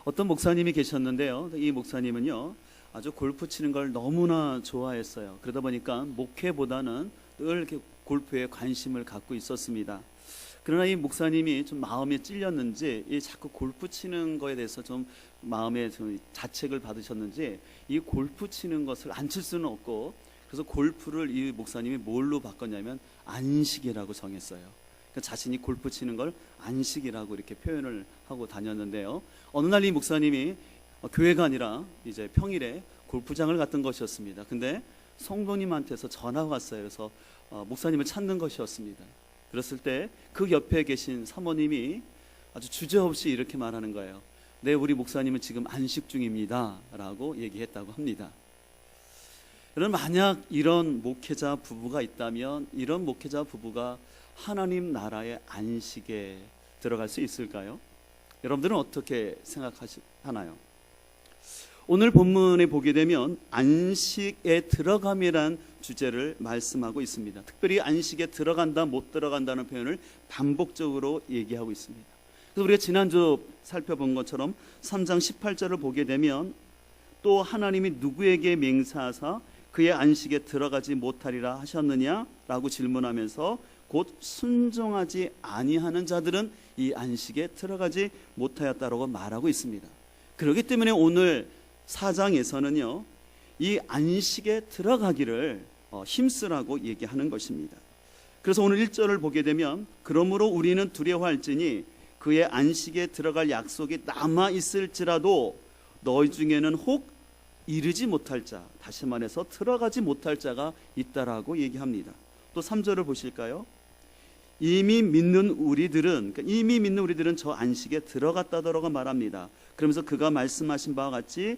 어떤 목사님이 계셨는데요. 이 목사님은요, 아주 골프 치는 걸 너무나 좋아했어요. 그러다 보니까 목회보다는 늘 이렇게 골프에 관심을 갖고 있었습니다. 그러나 이 목사님이 좀 마음에 찔렸는지 이 자꾸 골프 치는 거에 대해서 좀 마음에 좀 자책을 받으셨는지 이 골프 치는 것을 안 칠 수는 없고, 그래서 골프를 이 목사님이 뭘로 바꿨냐면 안식이라고 정했어요. 그러니까 자신이 골프 치는 걸 안식이라고 이렇게 표현을 하고 다녔는데요. 어느 날 이 목사님이 교회가 아니라 이제 평일에 골프장을 갔던 것이었습니다. 근데 성도님한테서 전화가 왔어요. 그래서 목사님을 찾는 것이었습니다. 그랬을 때 그 옆에 계신 사모님이 아주 주저없이 이렇게 말하는 거예요. 네, 우리 목사님은 지금 안식 중입니다 라고 얘기했다고 합니다. 여러분, 만약 이런 목회자 부부가 있다면 이런 목회자 부부가 하나님 나라의 안식에 들어갈 수 있을까요? 여러분들은 어떻게 생각하나요? 오늘 본문에 보게 되면 안식에 들어감이란 주제를 말씀하고 있습니다. 특별히 안식에 들어간다, 못 들어간다는 표현을 반복적으로 얘기하고 있습니다. 그래서 우리가 지난주 살펴본 것처럼 3장 18절을 보게 되면 또 하나님이 누구에게 맹세하사 그의 안식에 들어가지 못하리라 하셨느냐라고 질문하면서 곧 순종하지 아니하는 자들은 이 안식에 들어가지 못하였다라고 말하고 있습니다. 그렇기 때문에 오늘 4장에서는요, 이 안식에 들어가기를 힘쓰라고 얘기하는 것입니다. 그래서 오늘 1절을 보게 되면 그러므로 우리는 두려워할지니 그의 안식에 들어갈 약속이 남아 있을지라도 너희 중에는 혹 이르지 못할 자, 다시 말해서 들어가지 못할 자가 있다라고 얘기합니다. 또 3절을 보실까요? 이미 믿는 우리들은 저 안식에 들어갔다더라고 말합니다. 그러면서 그가 말씀하신 바와 같이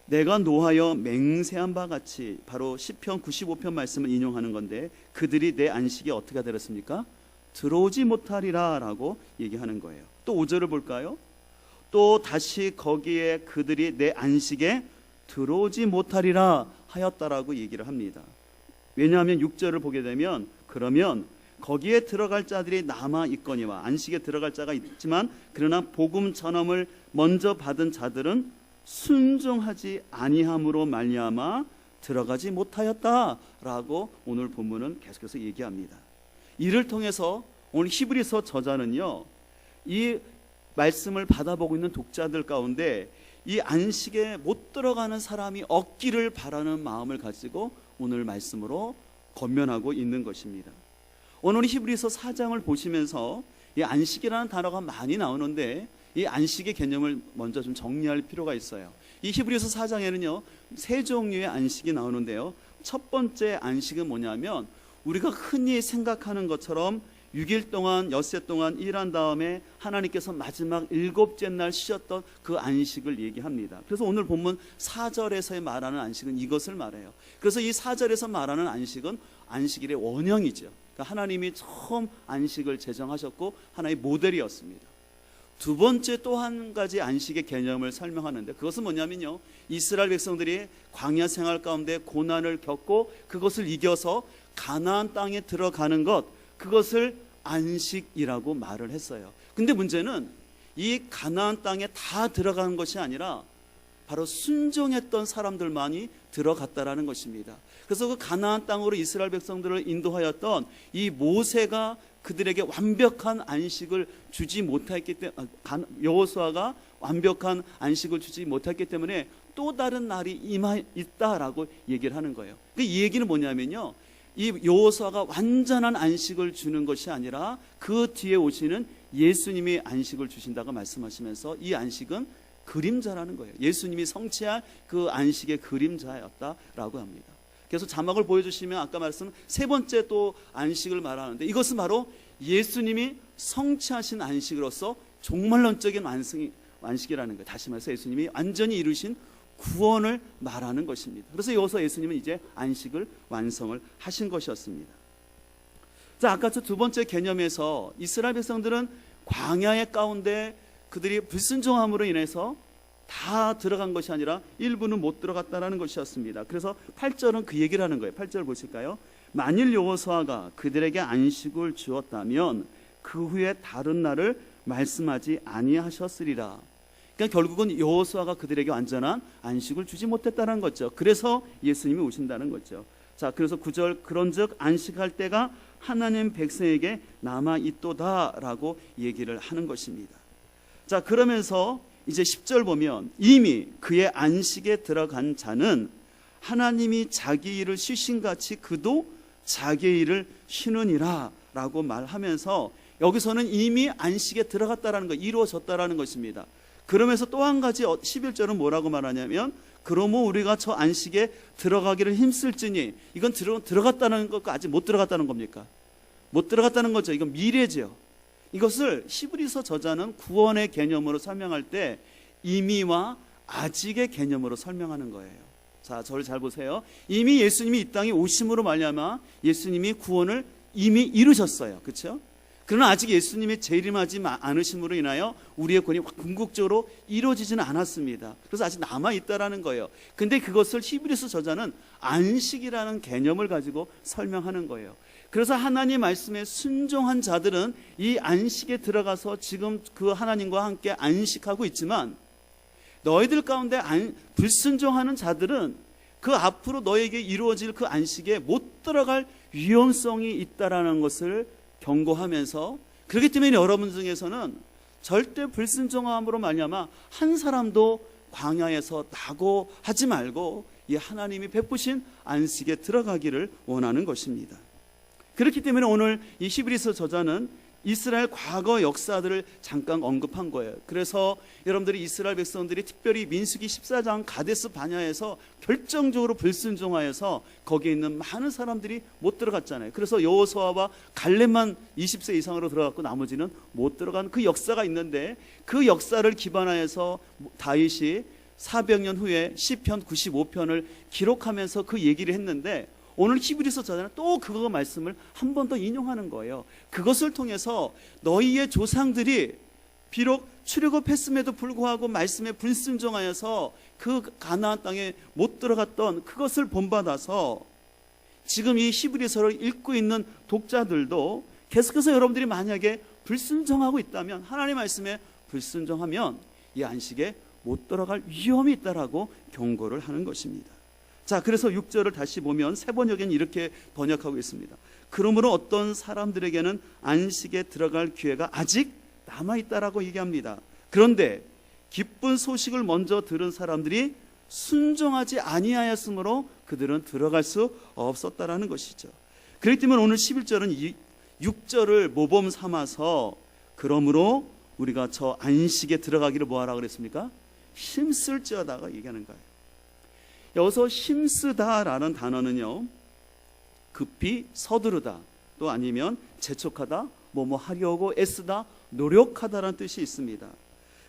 내가 노하여 맹세한 바와 같이, 바로 시편 95편 말씀을 인용하는 건데, 그들이 내 안식에 어떻게 되었습니까? 들어오지 못하리라 라고 얘기하는 거예요. 또 5절을 볼까요? 또 다시 거기에 그들이 내 안식에 들어오지 못하리라 하였다라고 얘기를 합니다. 왜냐하면 6절을 보게 되면 그러면 거기에 들어갈 자들이 남아 있거니와, 안식에 들어갈 자가 있지만 그러나 복음 전함을 먼저 받은 자들은 순종하지 아니함으로 말미암아 들어가지 못하였다라고 오늘 본문은 계속해서 얘기합니다. 이를 통해서 오늘 히브리서 저자는요, 이 말씀을 받아보고 있는 독자들 가운데 이 안식에 못 들어가는 사람이 없기를 바라는 마음을 가지고 오늘 말씀으로 권면하고 있는 것입니다. 오늘 히브리서 4장을 보시면서 이 안식이라는 단어가 많이 나오는데 이 안식의 개념을 먼저 좀 정리할 필요가 있어요. 이 히브리서 4장에는요, 세 종류의 안식이 나오는데요, 첫 번째 안식은 뭐냐면 우리가 흔히 생각하는 것처럼 6일 동안 엿새 동안 일한 다음에 하나님께서 마지막 7째 날 쉬었던 그 안식을 얘기합니다. 그래서 오늘 본문 4절에서 말하는 안식은 이것을 말해요. 그래서 이 4절에서 말하는 안식은 안식일의 원형이죠. 그러니까 하나님이 처음 안식을 제정하셨고 하나의 모델이었습니다. 두 번째 또 한 가지 안식의 개념을 설명하는데, 그것은 뭐냐면요, 이스라엘 백성들이 광야 생활 가운데 고난을 겪고 그것을 이겨서 가나안 땅에 들어가는 것, 그것을 안식이라고 말을 했어요. 근데 문제는 이 가나안 땅에 다 들어가는 것이 아니라 바로 순종했던 사람들만이 들어갔다라는 것입니다. 그래서 그 가나안 땅으로 이스라엘 백성들을 인도하였던 이 모세가 그들에게 완벽한 안식을 주지 못했기 때문에, 여호수아가 완벽한 안식을 주지 못했기 때문에 또 다른 날이 있다라고 얘기를 하는 거예요. 이 얘기는 뭐냐면요, 이 여호수아가 완전한 안식을 주는 것이 아니라 그 뒤에 오시는 예수님이 안식을 주신다고 말씀하시면서 이 안식은 그림자라는 거예요. 예수님이 성취할 그 안식의 그림자였다라고 합니다. 그래서 자막을 보여주시면 아까 말씀 세 번째 또 안식을 말하는데, 이것은 바로 예수님이 성취하신 안식으로서 종말론적인 안식이라는 거예요. 다시 말해서 예수님이 완전히 이루신 구원을 말하는 것입니다. 그래서 여기서 예수님은 이제 안식을 완성을 하신 것이었습니다. 자, 아까 두 번째 개념에서 이스라엘 백성들은 광야의 가운데 그들이 불순종함으로 인해서 다 들어간 것이 아니라 일부는 못 들어갔다라는 것이었습니다. 그래서 8절은 그 얘기를 하는 거예요. 8절 보실까요? 만일 여호수아가 그들에게 안식을 주었다면 그 후에 다른 날을 말씀하지 아니하셨으리라. 그러니까 그러니까 결국은 여호수아가 그들에게 완전한 안식을 주지 못했다는 거죠. 그래서 예수님이 오신다는 거죠. 자, 그래서 9절, 그런즉 안식할 때가 하나님 백성에게 남아 있도다라고 얘기를 하는 것입니다. 자, 그러면서 이제 10절 보면 이미 그의 안식에 들어간 자는 하나님이 자기 일을 쉬신같이 그도 자기 일을 쉬느니라 라고 말하면서 여기서는 이미 안식에 들어갔다라는 것, 이루어졌다라는 것입니다. 그러면서 또 한 가지 11절은 뭐라고 말하냐면 그러므로 우리가 저 안식에 들어가기를 힘쓸지니, 이건 들어갔다는 것과 아직 못 들어갔다는 겁니까? 못 들어갔다는 거죠. 이건 미래죠. 이것을 히브리서 저자는 구원의 개념으로 설명할 때 이미와 아직의 개념으로 설명하는 거예요. 자, 저를 잘 보세요. 이미 예수님이 이 땅에 오심으로 말미암아 예수님이 구원을 이미 이루셨어요. 그렇죠? 그러나 아직 예수님이 재림하지 않으심으로 인하여 우리의 구원이 궁극적으로 이루어지지는 않았습니다. 그래서 아직 남아있다라는 거예요. 근데 그것을 히브리서 저자는 안식이라는 개념을 가지고 설명하는 거예요. 그래서 하나님 말씀에 순종한 자들은 이 안식에 들어가서 지금 그 하나님과 함께 안식하고 있지만, 너희들 가운데 불순종하는 자들은 그 앞으로 너에게 이루어질 그 안식에 못 들어갈 위험성이 있다라는 것을 경고하면서, 그렇기 때문에 여러분 중에서는 절대 불순종함으로 말미암아 한 사람도 광야에서 낙오하지 말고 이 하나님이 베푸신 안식에 들어가기를 원하는 것입니다. 그렇기 때문에 오늘 이 히브리서 저자는 이스라엘 과거 역사들을 잠깐 언급한 거예요. 그래서 여러분들이 이스라엘 백성들이 특별히 민수기 14장 가데스 바냐에서 결정적으로 불순종하여서 거기에 있는 많은 사람들이 못 들어갔잖아요. 그래서 여호수아와 갈렙만 20세 이상으로 들어갔고 나머지는 못 들어간 그 역사가 있는데, 그 역사를 기반하여서 다윗이 400년 후에 시편 95편을 기록하면서 그 얘기를 했는데, 오늘 히브리서 저자는 또 그거 말씀을 한 번 더 인용하는 거예요. 그것을 통해서 너희의 조상들이 비록 출애굽했음에도 불구하고 말씀에 불순종하여서 그 가나안 땅에 못 들어갔던 그것을 본받아서 지금 이 히브리서를 읽고 있는 독자들도 계속해서 여러분들이 만약에 불순종하고 있다면, 하나님 말씀에 불순종하면 이 안식에 못 들어갈 위험이 있다라고 경고를 하는 것입니다. 자, 그래서 6절을 다시 보면 세번역에는 이렇게 번역하고 있습니다. 그러므로 어떤 사람들에게는 안식에 들어갈 기회가 아직 남아있다라고 얘기합니다. 그런데 기쁜 소식을 먼저 들은 사람들이 순종하지 아니하였으므로 그들은 들어갈 수 없었다라는 것이죠. 그렇기 때문에 오늘 11절은 6절을 모범 삼아서 그러므로 우리가 저 안식에 들어가기를 뭐하라 그랬습니까? 힘쓸지어다가 얘기하는 거예요. 여기서 힘쓰다라는 단어는요, 급히 서두르다, 또 아니면 재촉하다, 뭐뭐 하려고 애쓰다, 노력하다라는 뜻이 있습니다.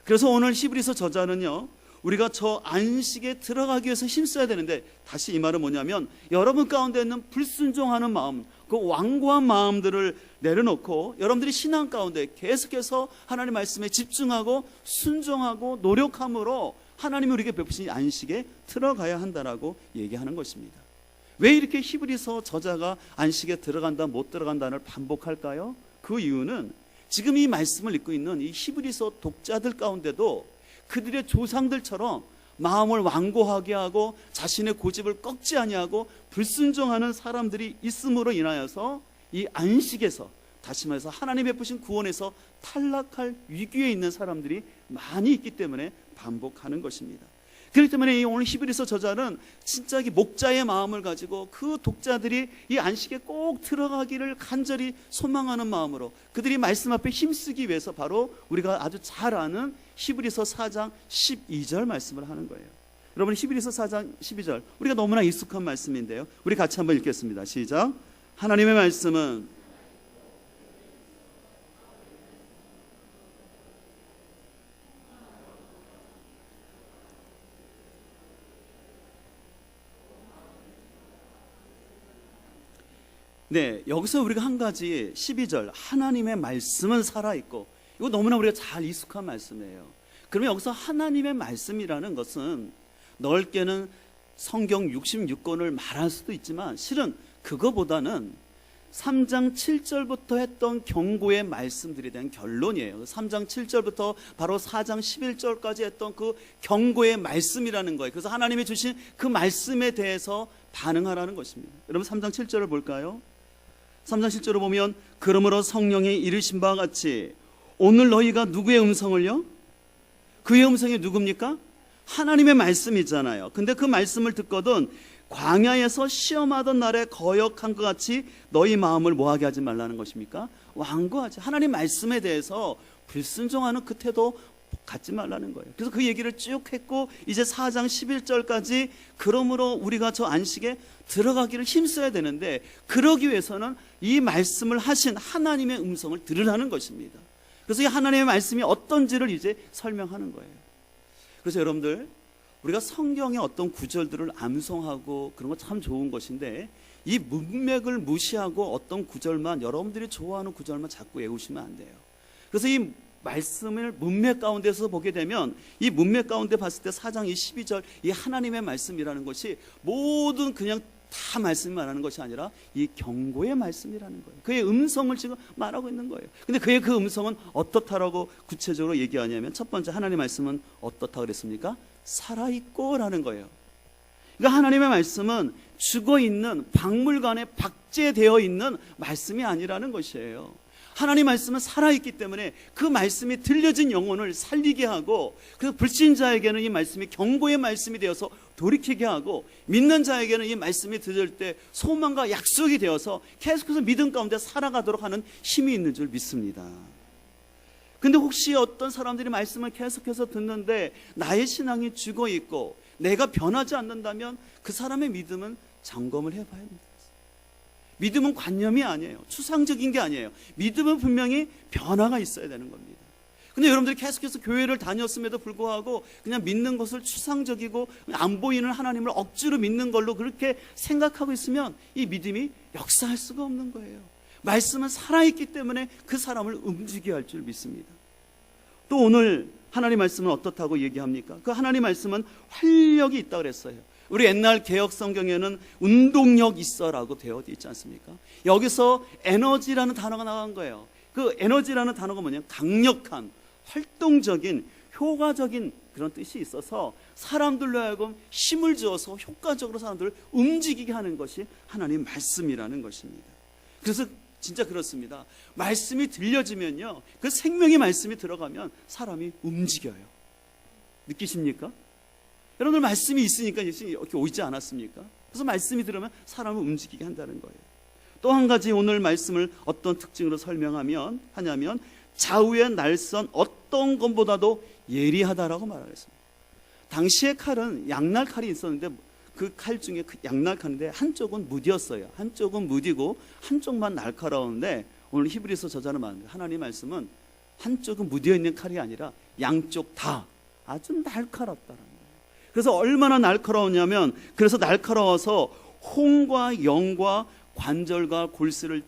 그래서 오늘 히브리서 저자는요, 우리가 저 안식에 들어가기 위해서 힘써야 되는데, 다시 이 말은 뭐냐면 여러분 가운데 있는 불순종하는 마음, 그 완고한 마음들을 내려놓고 여러분들이 신앙 가운데 계속해서 하나님 말씀에 집중하고 순종하고 노력함으로 하나님이 우리에게 베푸신 안식에 들어가야 한다라고 얘기하는 것입니다. 왜 이렇게 히브리서 저자가 안식에 들어간다 못 들어간다를 반복할까요? 그 이유는 지금 이 말씀을 읽고 있는 이 히브리서 독자들 가운데도 그들의 조상들처럼 마음을 완고하게 하고 자신의 고집을 꺾지 아니하고 불순종하는 사람들이 있음으로 인하여서 이 안식에서, 다시 말해서 하나님 베푸신 구원에서 탈락할 위기에 있는 사람들이 많이 있기 때문에 반복하는 것입니다. 그렇기 때문에 오늘 히브리서 저자는 진짜 목자의 마음을 가지고 그 독자들이 이 안식에 꼭 들어가기를 간절히 소망하는 마음으로 그들이 말씀 앞에 힘쓰기 위해서 바로 우리가 아주 잘 아는 히브리서 4장 12절 말씀을 하는 거예요. 여러분, 히브리서 4장 12절 우리가 너무나 익숙한 말씀인데요, 우리 같이 한번 읽겠습니다. 시작. 하나님의 말씀은 네, 여기서 우리가 한 가지 12절 하나님의 말씀은 살아있고, 이거 너무나 우리가 잘 익숙한 말씀이에요. 그러면 여기서 하나님의 말씀이라는 것은 넓게는 성경 66권을 말할 수도 있지만 실은 그거보다는 3장 7절부터 했던 경고의 말씀들에 대한 결론이에요. 3장 7절부터 바로 4장 11절까지 했던 그 경고의 말씀이라는 거예요. 그래서 하나님이 주신 그 말씀에 대해서 반응하라는 것입니다. 여러분 3장 7절을 볼까요? 3장 7절을 보면 그러므로 성령이 이르신 바와 같이 오늘 너희가 누구의 음성을요? 그의 음성이 누굽니까? 하나님의 말씀이잖아요. 근데 그 말씀을 듣거든 광야에서 시험하던 날에 거역한 것 같이 너희 마음을 뭐하게 하지 말라는 것입니까? 완고하지. 하나님 말씀에 대해서 불순종하는 그 태도 갖지 말라는 거예요. 그래서 그 얘기를 쭉 했고 이제 4장 11절까지 그러므로 우리가 저 안식에 들어가기를 힘써야 되는데 그러기 위해서는 이 말씀을 하신 하나님의 음성을 들으라는 것입니다. 그래서 이 하나님의 말씀이 어떤지를 이제 설명하는 거예요. 그래서 여러분들 우리가 성경의 어떤 구절들을 암송하고 그런 거 참 좋은 것인데 이 문맥을 무시하고 어떤 구절만 여러분들이 좋아하는 구절만 자꾸 외우시면 안 돼요. 그래서 이 말씀을 문맥 가운데서 보게 되면 이 문맥 가운데 봤을 때 4장 12절 이 하나님의 말씀이라는 것이 모든 그냥 다 말씀이 말하는 것이 아니라 이 경고의 말씀이라는 거예요. 그의 음성을 지금 말하고 있는 거예요. 근데 그의 그 음성은 어떻다라고 구체적으로 얘기하냐면 첫 번째 하나님의 말씀은 어떻다 그랬습니까? 살아있고 라는 거예요. 그러니까 하나님의 말씀은 죽어있는 박물관에 박제되어 있는 말씀이 아니라는 것이에요. 하나님 말씀은 살아있기 때문에 그 말씀이 들려진 영혼을 살리게 하고 그래서 불신자에게는 이 말씀이 경고의 말씀이 되어서 돌이키게 하고 믿는 자에게는 이 말씀이 들을 때 소망과 약속이 되어서 계속해서 믿음 가운데 살아가도록 하는 힘이 있는 줄 믿습니다. 근데 혹시 어떤 사람들이 말씀을 계속해서 듣는데 나의 신앙이 죽어있고 내가 변하지 않는다면 그 사람의 믿음은 점검을 해봐야 합니다. 믿음은 관념이 아니에요. 추상적인 게 아니에요. 믿음은 분명히 변화가 있어야 되는 겁니다. 근데 여러분들이 계속해서 교회를 다녔음에도 불구하고 그냥 믿는 것을 추상적이고 안 보이는 하나님을 억지로 믿는 걸로 그렇게 생각하고 있으면 이 믿음이 역사할 수가 없는 거예요. 말씀은 살아있기 때문에 그 사람을 움직여야 할 줄 믿습니다. 또 오늘 하나님 말씀은 어떻다고 얘기합니까? 그 하나님 말씀은 활력이 있다고 그랬어요. 우리 옛날 개혁 성경에는 운동력 있어라고 되어 있지 않습니까? 여기서 에너지라는 단어가 나간 거예요. 그 에너지라는 단어가 뭐냐면 강력한, 활동적인, 효과적인 그런 뜻이 있어서 사람들로 하여금 힘을 주어서 효과적으로 사람들을 움직이게 하는 것이 하나님 말씀이라는 것입니다. 그래서 진짜 그렇습니다. 말씀이 들려지면요, 그 생명의 말씀이 들어가면 사람이 움직여요. 느끼십니까? 여러분들 말씀이 있으니까 이렇게 오지 않았습니까? 그래서 말씀이 들으면 사람을 움직이게 한다는 거예요. 또 한 가지 오늘 말씀을 어떤 특징으로 설명하면 하냐면 좌우의 날선 어떤 것보다도 예리하다라고 말하겠습니다. 당시의 칼은 양날 칼이 있었는데 그 칼 중에 그 양날 칼인데 한쪽은 무디였어요. 한쪽은 무디고 한쪽만 날카로운데 오늘 히브리서 저자는 말합니다. 하나님 말씀은 한쪽은 무디어 있는 칼이 아니라 양쪽 다 아주 날카롭다라는 거예요. 그래서 얼마나 날카로웠냐면 그래서 날카로워서 홍과 영과 관절과 골수를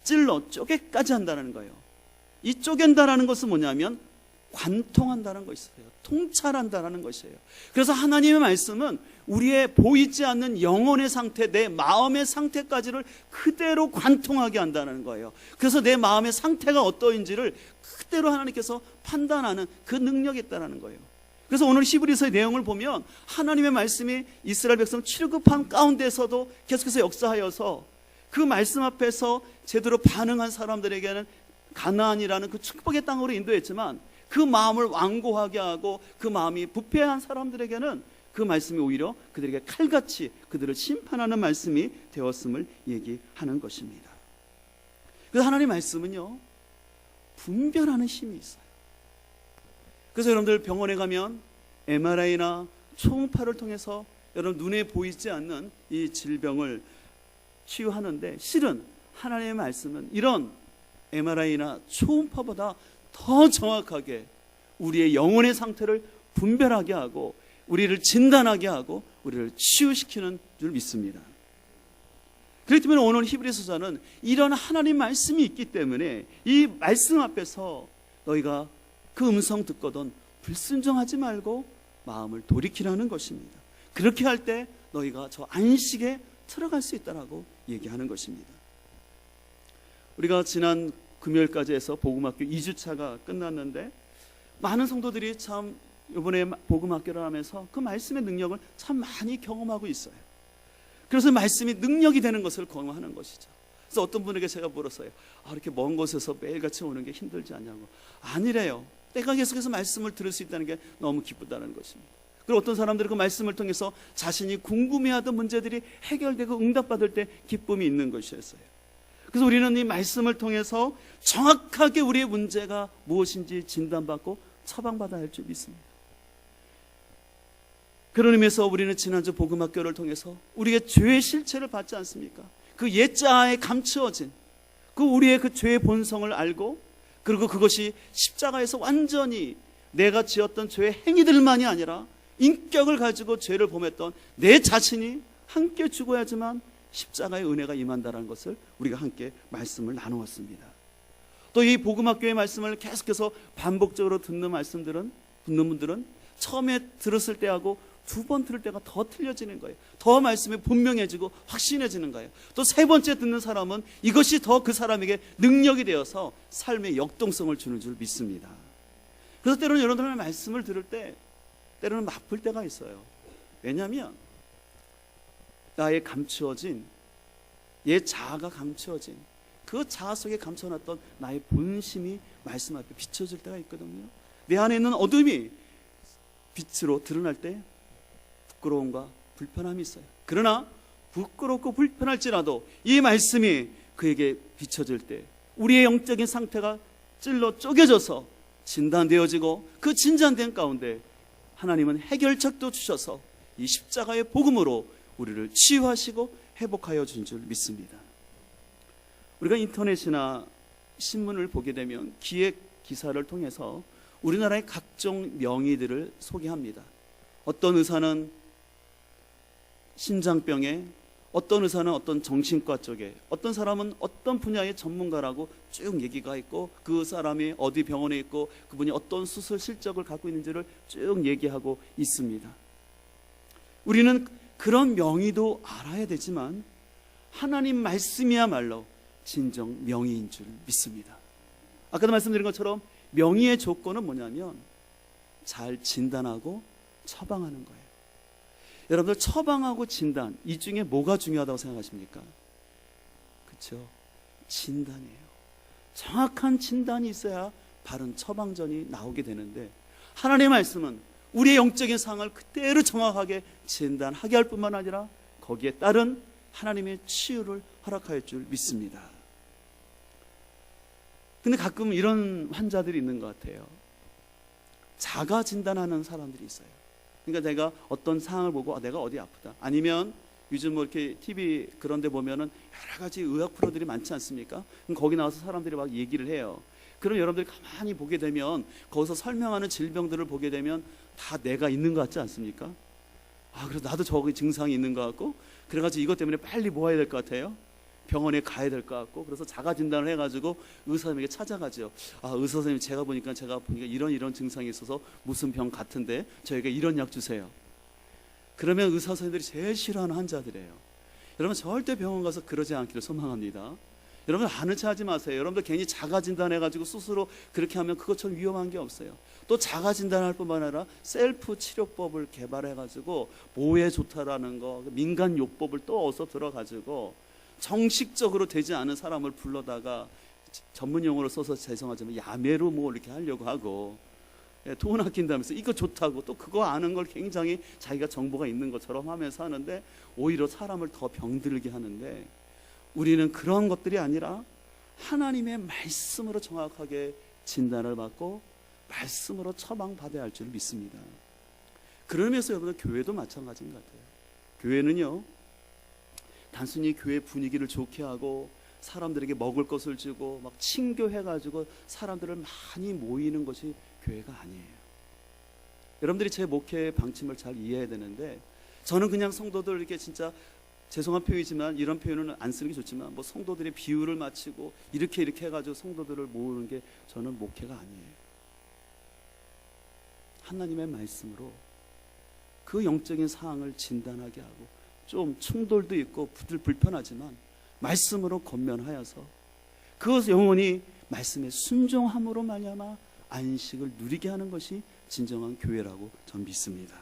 찔러 쪼개까지 한다는 거예요. 이 쪼갠다라는 것은 뭐냐면 관통한다는 것이에요. 통찰한다는 것이에요. 그래서 하나님의 말씀은 우리의 보이지 않는 영혼의 상태, 내 마음의 상태까지를 그대로 관통하게 한다는 거예요. 그래서 내 마음의 상태가 어떠한지를 그대로 하나님께서 판단하는 그 능력이 있다는 거예요. 그래서 오늘 히브리서의 내용을 보면 하나님의 말씀이 이스라엘 백성 출애굽한 가운데서도 계속해서 역사하여서 그 말씀 앞에서 제대로 반응한 사람들에게는 가나안이라는 그 축복의 땅으로 인도했지만 그 마음을 완고하게 하고 그 마음이 부패한 사람들에게는 그 말씀이 오히려 그들에게 칼같이 그들을 심판하는 말씀이 되었음을 얘기하는 것입니다. 그래서 하나님의 말씀은요, 분별하는 힘이 있어요. 그래서 여러분들 병원에 가면 MRI나 초음파를 통해서 여러분 눈에 보이지 않는 이 질병을 치유하는데 실은 하나님의 말씀은 이런 MRI나 초음파보다 더 정확하게 우리의 영혼의 상태를 분별하게 하고 우리를 진단하게 하고 우리를 치유시키는 줄 믿습니다. 그렇기 때문에 오늘 히브리서자는 이런 하나님 말씀이 있기 때문에 이 말씀 앞에서 너희가 그 음성 듣거든 불순종하지 말고 마음을 돌이키라는 것입니다. 그렇게 할 때 너희가 저 안식에 들어갈 수 있다라고 얘기하는 것입니다. 우리가 지난 금요일까지 해서 복음학교 2주차가 끝났는데 많은 성도들이 참 이번에 복음학교를 하면서 그 말씀의 능력을 참 많이 경험하고 있어요. 그래서 말씀이 능력이 되는 것을 경험하는 것이죠. 그래서 어떤 분에게 제가 물었어요. 이렇게 먼 곳에서 매일같이 오는 게 힘들지 않냐고. 아니래요. 때가 계속해서 말씀을 들을 수 있다는 게 너무 기쁘다는 것입니다. 그리고 어떤 사람들은 그 말씀을 통해서 자신이 궁금해하던 문제들이 해결되고 응답받을 때 기쁨이 있는 것이었어요. 그래서 우리는 이 말씀을 통해서 정확하게 우리의 문제가 무엇인지 진단받고 처방받아야 할 줄 믿습니다. 그런 의미에서 우리는 지난주 복음학교를 통해서 우리의 죄의 실체를 받지 않습니까? 그 옛자아에 감추어진 그 우리의 그 죄의 본성을 알고, 그리고 그것이 십자가에서 완전히 내가 지었던 죄의 행위들만이 아니라 인격을 가지고 죄를 범했던 내 자신이 함께 죽어야지만 십자가의 은혜가 임한다는 것을 우리가 함께 말씀을 나누었습니다. 또 이 복음학교의 말씀을 계속해서 반복적으로 듣는 분들은 처음에 들었을 때하고 두 번 들을 때가 더 틀려지는 거예요. 더 말씀이 분명해지고 확신해지는 거예요. 또 세 번째 듣는 사람은 이것이 더 그 사람에게 능력이 되어서 삶의 역동성을 주는 줄 믿습니다. 그래서 때로는 여러분들의 말씀을 들을 때 때로는 아플 때가 있어요. 왜냐하면 나의 감추어진, 옛 자아가 감추어진 그 자아 속에 감춰놨던 나의 본심이 말씀 앞에 비춰질 때가 있거든요. 내 안에 있는 어둠이 빛으로 드러날 때 부끄러움과 불편함이 있어요. 그러나 부끄럽고 불편할지라도 이 말씀이 그에게 비춰질 때 우리의 영적인 상태가 찔러 쪼개져서 진단되어지고, 그 진단된 가운데 하나님은 해결책도 주셔서 이 십자가의 복음으로 우리를 치유하시고 회복하여 준 줄 믿습니다. 우리가 인터넷이나 신문을 보게 되면 기획 기사를 통해서 우리나라의 각종 명의들을 소개합니다. 어떤 의사는 심장병에, 어떤 의사는 어떤 정신과 쪽에, 어떤 사람은 어떤 분야의 전문가라고 쭉 얘기가 있고, 그 사람이 어디 병원에 있고 그분이 어떤 수술 실적을 갖고 있는지를 쭉 얘기하고 있습니다. 우리는 그런 명의도 알아야 되지만 하나님 말씀이야말로 진정 명의인 줄 믿습니다. 아까도 말씀드린 것처럼 명의의 조건은 뭐냐면 잘 진단하고 처방하는 거예요. 여러분들, 처방하고 진단, 이 중에 뭐가 중요하다고 생각하십니까? 그렇죠? 진단이에요. 정확한 진단이 있어야 바른 처방전이 나오게 되는데, 하나님의 말씀은 우리의 영적인 상황을 그대로 정확하게 진단하게 할 뿐만 아니라 거기에 따른 하나님의 치유를 허락할 줄 믿습니다. 근데 가끔 이런 환자들이 있는 것 같아요. 자가 진단하는 사람들이 있어요. 그러니까 내가 어떤 상황을 보고 내가 어디 아프다, 아니면 요즘 뭐 이렇게 TV 그런 데 보면은 여러 가지 의학 프로들이 많지 않습니까? 그럼 거기 나와서 사람들이 막 얘기를 해요. 그럼 여러분들이 가만히 보게 되면 거기서 설명하는 질병들을 보게 되면 다 내가 있는 것 같지 않습니까? 그래서 나도 저기 증상이 있는 것 같고, 그래가지고 이것 때문에 빨리 모아야 될 것 같아요. 병원에 가야 될 것 같고, 그래서 자가 진단을 해가지고 의사 선생님에게 찾아가죠. 의사 선생님, 제가 보니까 이런 증상이 있어서 무슨 병 같은데 저에게 이런 약 주세요. 그러면 의사 선생님들이 제일 싫어하는 환자들이에요. 여러분, 절대 병원 가서 그러지 않기를 소망합니다. 여러분, 아는 체 하지 마세요. 여러분들 괜히 자가 진단해가지고 스스로 그렇게 하면 그것처럼 위험한 게 없어요. 또 자가 진단할 뿐만 아니라 셀프 치료법을 개발해가지고 뭐에 좋다라는 거, 민간 요법을 또 어서 들어가지고 정식적으로 되지 않은 사람을 불러다가 전문 용어로 써서 죄송하지만 야매로 뭐 이렇게 하려고 하고, 돈 아낀다면서 이거 좋다고 또 그거 아는 걸 굉장히 자기가 정보가 있는 것처럼 하면서 하는데 오히려 사람을 더 병들게 하는데, 우리는 그런 것들이 아니라 하나님의 말씀으로 정확하게 진단을 받고 말씀으로 처방받아야 할 줄 믿습니다. 그러면서 여러분들, 교회도 마찬가지인 것 같아요. 교회는요, 단순히 교회 분위기를 좋게 하고 사람들에게 먹을 것을 주고 막 친교해가지고 사람들을 많이 모이는 것이 교회가 아니에요. 여러분들이 제 목회 방침을 잘 이해해야 되는데, 저는 그냥 성도들 이렇게 진짜 죄송한 표현이지만 이런 표현은 안 쓰는 게 좋지만 뭐 성도들의 비유를 마치고 이렇게 해가지고 성도들을 모으는 게 저는 목회가 아니에요. 하나님의 말씀으로 그 영적인 상황을 진단하게 하고, 좀 충돌도 있고 불편하지만 말씀으로 권면하여서 그 영혼이 말씀에 순종함으로 말미암아 안식을 누리게 하는 것이 진정한 교회라고 저는 믿습니다.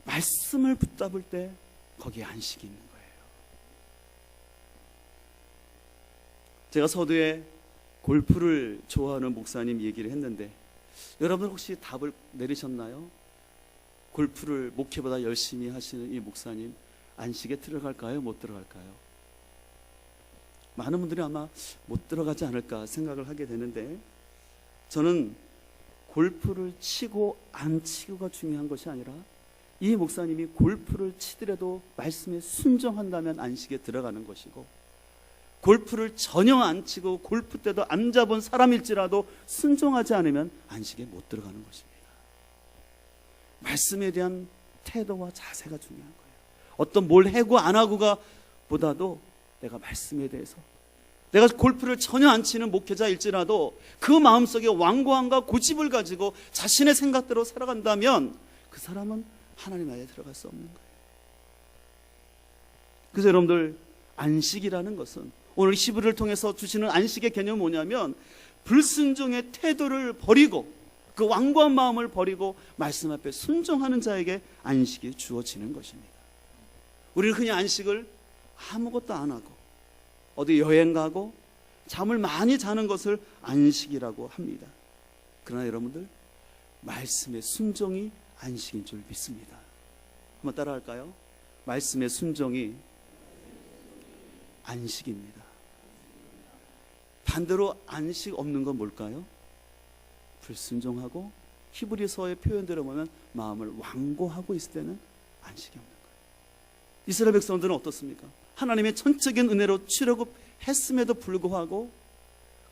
말씀을 붙잡을 때 거기에 안식이 있는 거예요. 제가 서두에 골프를 좋아하는 목사님 얘기를 했는데 여러분 혹시 답을 내리셨나요? 골프를 목회보다 열심히 하시는 이 목사님 안식에 들어갈까요? 못 들어갈까요? 많은 분들이 아마 못 들어가지 않을까 생각을 하게 되는데 저는 골프를 치고 안 치고가 중요한 것이 아니라 이 목사님이 골프를 치더라도 말씀에 순종한다면 안식에 들어가는 것이고 골프를 전혀 안 치고 골프 때도 안 잡은 사람일지라도 순종하지 않으면 안식에 못 들어가는 것입니다. 말씀에 대한 태도와 자세가 중요한 거예요. 어떤 뭘 해고 안 하고가 보다도 내가 말씀에 대해서 내가 골프를 전혀 안 치는 목회자일지라도 그 마음속에 완고함과 고집을 가지고 자신의 생각대로 살아간다면 그 사람은 하나님 나라에 들어갈 수 없는 거예요. 그래서 여러분들 안식이라는 것은 오늘 히브리를 통해서 주시는 안식의 개념은 뭐냐면 불순종의 태도를 버리고 그 완고한 마음을 버리고 말씀 앞에 순종하는 자에게 안식이 주어지는 것입니다. 우리는 그냥 안식을 아무것도 안 하고 어디 여행 가고 잠을 많이 자는 것을 안식이라고 합니다. 그러나 여러분들 말씀의 순종이 안식인 줄 믿습니다. 한번 따라 할까요? 말씀의 순종이 안식입니다. 반대로 안식 없는 건 뭘까요? 불순종하고 히브리서의 표현대로 보면 마음을 완고하고 있을 때는 안식이 없는 거예요. 이스라엘 백성들은 어떻습니까? 하나님의 전적인 은혜로 출애굽했음에도 불구하고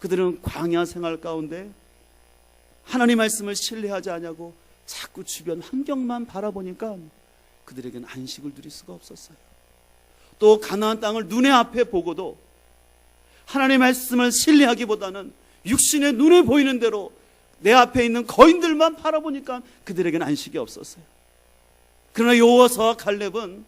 그들은 광야 생활 가운데 하나님 말씀을 신뢰하지 않냐고 자꾸 주변 환경만 바라보니까 그들에게는 안식을 누릴 수가 없었어요. 또 가나안 땅을 눈에 앞에 보고도 하나님의 말씀을 신뢰하기보다는 육신의 눈에 보이는 대로 내 앞에 있는 거인들만 바라보니까 그들에게는 안식이 없었어요. 그러나 여호수아와 갈렙은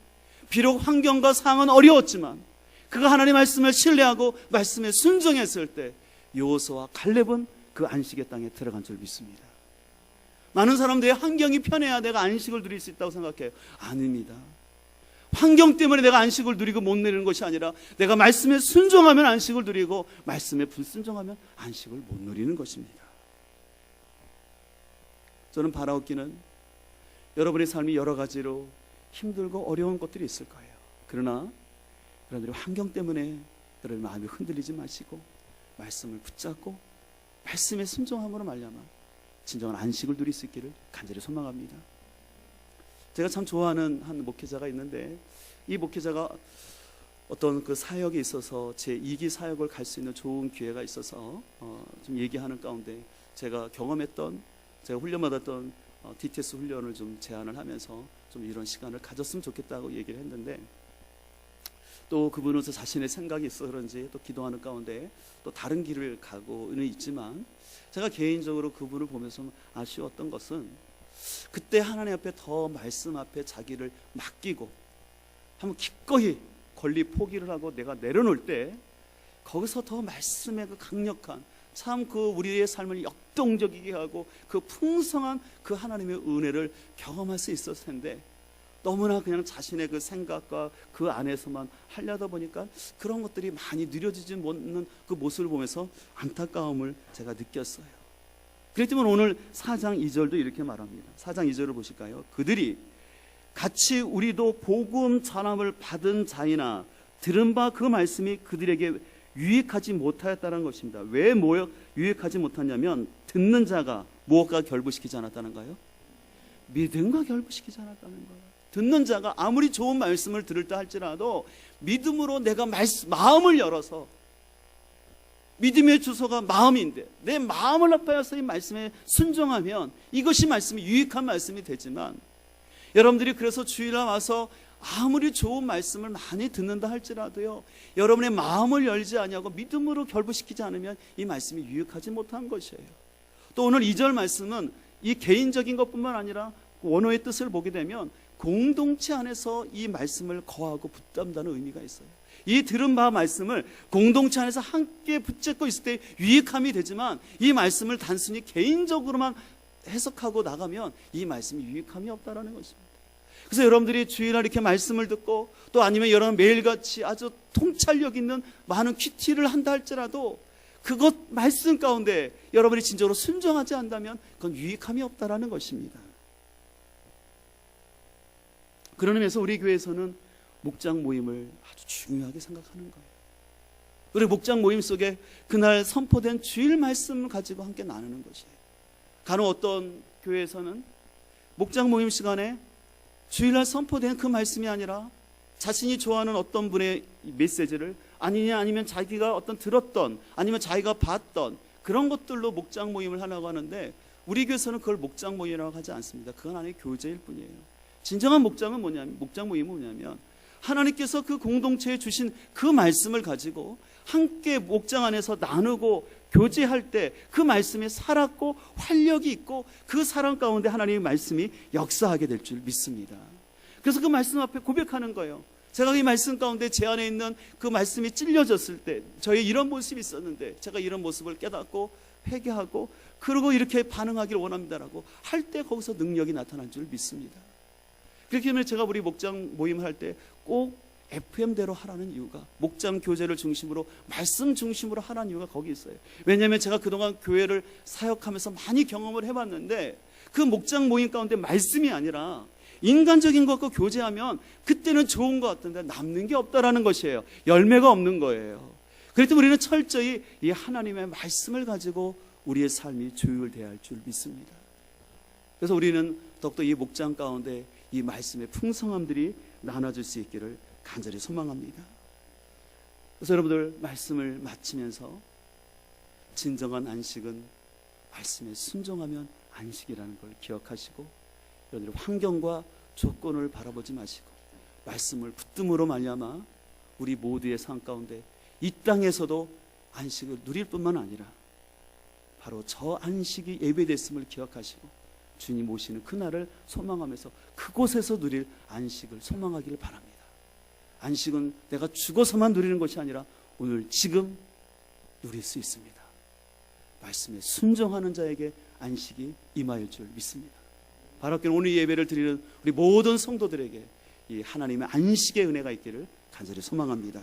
비록 환경과 상황은 어려웠지만 그가 하나님의 말씀을 신뢰하고 말씀에 순종했을 때 여호수아와 갈렙은 그 안식의 땅에 들어간 줄 믿습니다. 많은 사람들이 환경이 편해야 내가 안식을 누릴 수 있다고 생각해요. 아닙니다. 환경 때문에 내가 안식을 누리고 못 누리는 것이 아니라 내가 말씀에 순종하면 안식을 누리고 말씀에 불순종하면 안식을 못 누리는 것입니다. 저는 바라옵기는 여러분의 삶이 여러 가지로 힘들고 어려운 것들이 있을 거예요. 그러나 여러분들의 환경 때문에 여러분의 마음이 흔들리지 마시고 말씀을 붙잡고 말씀에 순종함으로 말미암아 진정한 안식을 누릴 수 있기를 간절히 소망합니다. 제가 참 좋아하는 한 목회자가 있는데 이 목회자가 어떤 그 사역에 있어서 제 2기 사역을 갈 수 있는 좋은 기회가 있어서 좀 얘기하는 가운데 제가 경험했던 제가 훈련받았던 DTS 훈련을 좀 제안을 하면서 좀 이런 시간을 가졌으면 좋겠다고 얘기를 했는데 또 그분은 자신의 생각이 있어서 그런지 또 기도하는 가운데 또 다른 길을 가고는 있지만 제가 개인적으로 그분을 보면서 아쉬웠던 것은 그때 하나님 앞에 더 말씀 앞에 자기를 맡기고 한번 기꺼이 권리 포기를 하고 내가 내려놓을 때 거기서 더 말씀의 그 강력한 참 그 우리의 삶을 역동적이게 하고 그 풍성한 그 하나님의 은혜를 경험할 수 있었을 텐데 너무나 그냥 자신의 그 생각과 그 안에서만 하려다 보니까 그런 것들이 많이 누려지지 못하는 그 모습을 보면서 안타까움을 제가 느꼈어요. 그렇기 때문에 오늘 4장 2절도 이렇게 말합니다. 4장 2절을 보실까요? 그들이 같이 우리도 복음 전함을 받은 자이나 들은 바 그 말씀이 그들에게 유익하지 못하였다는 것입니다. 왜 유익하지 못하냐면 듣는 자가 무엇과 결부시키지 않았다는가요? 믿음과 결부시키지 않았다는 거예요. 듣는 자가 아무리 좋은 말씀을 들을 때 할지라도 믿음으로 내가 마음을 열어서 믿음의 주소가 마음인데 내 마음을 합하여서 이 말씀에 순종하면 이것이 말씀이 유익한 말씀이 되지만 여러분들이 그래서 주일날 와서 아무리 좋은 말씀을 많이 듣는다 할지라도요 여러분의 마음을 열지 아니하고 믿음으로 결부시키지 않으면 이 말씀이 유익하지 못한 것이에요. 또 오늘 2절 말씀은 이 개인적인 것뿐만 아니라 원어의 뜻을 보게 되면 공동체 안에서 이 말씀을 거하고 붙잡는다는 의미가 있어요. 이 들은 바 말씀을 공동체 안에서 함께 붙잡고 있을 때 유익함이 되지만, 이 말씀을 단순히 개인적으로만 해석하고 나가면 이 말씀이 유익함이 없다라는 것입니다. 그래서 여러분들이 주일날 이렇게 말씀을 듣고, 또 아니면 여러분 매일같이 아주 통찰력 있는 많은 큐티를 한다 할지라도 그것 말씀 가운데 여러분이 진정으로 순종하지 않다면 그건 유익함이 없다라는 것입니다. 그런 의미에서 우리 교회에서는 목장 모임을 아주 중요하게 생각하는 거예요. 우리 목장 모임 속에 그날 선포된 주일 말씀을 가지고 함께 나누는 것이에요. 간혹 어떤 교회에서는 목장 모임 시간에 주일날 선포된 그 말씀이 아니라 자신이 좋아하는 어떤 분의 메시지를, 아니면 자기가 어떤 들었던, 아니면 자기가 봤던 그런 것들로 목장 모임을 하려고 하는데, 우리 교회에서는 그걸 목장 모임이라고 하지 않습니다. 그건 하나의 교제일 뿐이에요. 진정한 목장 모임은 뭐냐면 하나님께서 그 공동체에 주신 그 말씀을 가지고 함께 목장 안에서 나누고 교제할 때 그 말씀이 살았고 활력이 있고 그 사랑 가운데 하나님의 말씀이 역사하게 될 줄 믿습니다. 그래서 그 말씀 앞에 고백하는 거예요. 제가 이 말씀 가운데 제 안에 있는 그 말씀이 찔려졌을 때, 저의 이런 모습이 있었는데 제가 이런 모습을 깨닫고 회개하고 그러고 이렇게 반응하기를 원합니다라고 할 때 거기서 능력이 나타날 줄 믿습니다. 그렇기 때문에 제가 우리 목장 모임을 할 때 꼭 FM대로 하라는 이유가, 목장 교제를 중심으로 말씀 중심으로 하라는 이유가 거기 있어요. 왜냐하면 제가 그동안 교회를 사역하면서 많이 경험을 해봤는데, 그 목장 모임 가운데 말씀이 아니라 인간적인 것과 교제하면 그때는 좋은 것 같은데 남는 게 없다라는 것이에요. 열매가 없는 거예요. 그렇기 때문에 우리는 철저히 이 하나님의 말씀을 가지고 우리의 삶이 조율돼야 할 줄 믿습니다. 그래서 우리는 더욱더 이 목장 가운데 이 말씀의 풍성함들이 나눠질 수 있기를 간절히 소망합니다. 그래서 여러분들 말씀을 마치면서 진정한 안식은 말씀에 순종하면 안식이라는 걸 기억하시고, 여러분들 환경과 조건을 바라보지 마시고 말씀을 붙듦으로 말미암아 우리 모두의 삶 가운데 이 땅에서도 안식을 누릴 뿐만 아니라 바로 저 안식이 예배됐음을 기억하시고 주님 오시는 그날을 소망하면서 그곳에서 누릴 안식을 소망하기를 바랍니다. 안식은 내가 죽어서만 누리는 것이 아니라 오늘 지금 누릴 수 있습니다. 말씀에 순종하는 자에게 안식이 임하일 줄 믿습니다. 바로 오늘 예배를 드리는 우리 모든 성도들에게 이 하나님의 안식의 은혜가 있기를 간절히 소망합니다.